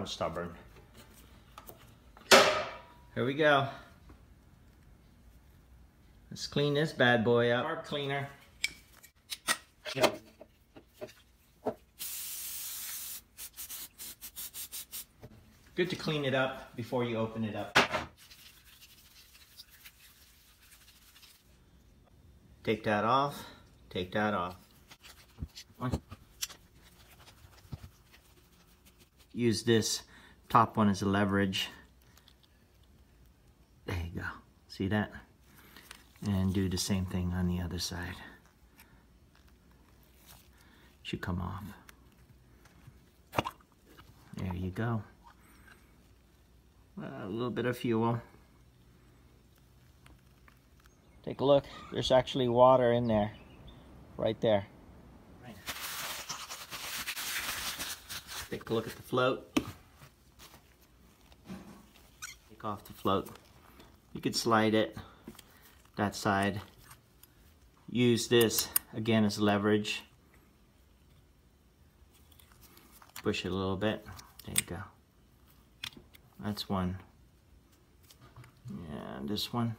was stubborn. Here we go. Let's clean this bad boy up. Carb cleaner. Yep. Good to clean it up before you open it up. Take that off. Take that off. Use this top one as a leverage. There you go. See that? And do the same thing on the other side. Should come off. There you go. A little bit of fuel. Take a look. There's actually water in there. Right there. Right. Take a look at the float. Take off the float. You could slide it that side. Use this again as leverage. Push it a little bit. There you go. That's one. Yeah, this one.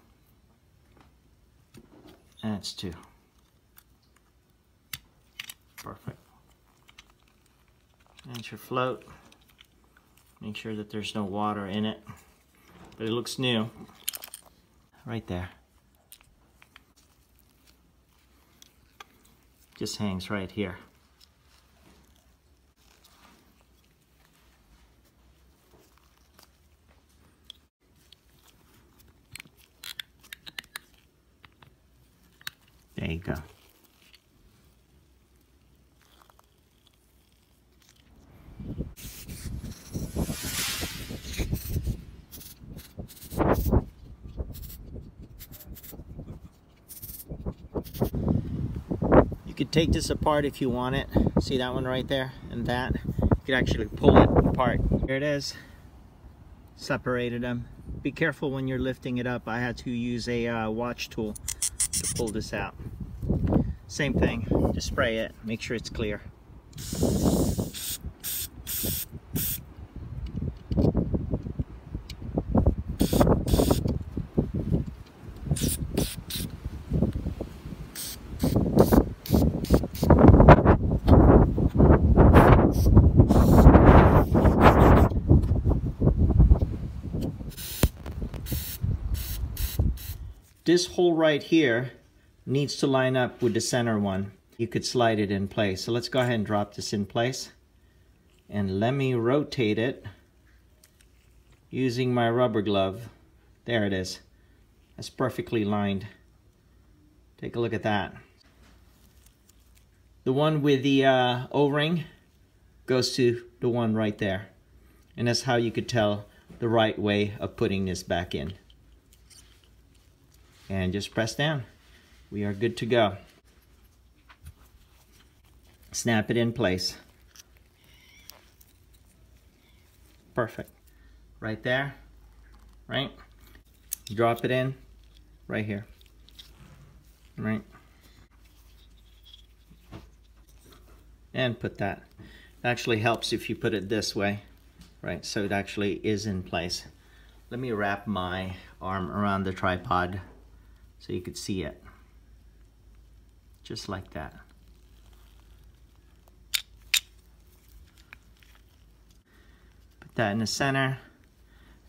That's two. Perfect. That's your float. Make sure that there's no water in it. But it looks new. Right there. Just hangs right here. There you go. You could take this apart if you want it. See that one right there and that? You could actually pull it apart. Here it is. Separated them. Be careful when you're lifting it up. I had to use a watch tool to pull this out. Same thing, just spray it, make sure it's clear. This hole right here needs to line up with the center one. You could slide it in place. So let's go ahead and drop this in place. And let me rotate it using my rubber glove. There it is. That's perfectly lined. Take a look at that. The one with the O-ring goes to the one right there. And that's how you could tell the right way of putting this back in. And just press down. We are good to go. Snap it in place. Perfect. Right there, right? Drop it in, right here, right? And put that. It actually helps if you put it this way, right? So it actually is in place. Let me wrap my arm around the tripod so you could see it. Just like that. Put that in the center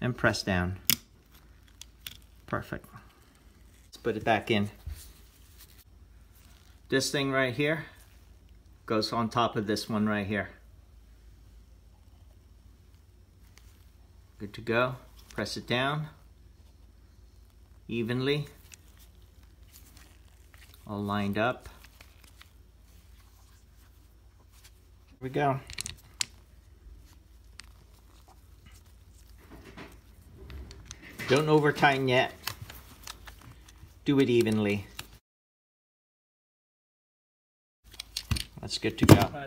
and press down. Perfect. Let's put it back in. This thing right here goes on top of this one right here. Good to go. Press it down evenly. All lined up. Here we go. Don't over tighten yet. Do it evenly. That's good to go.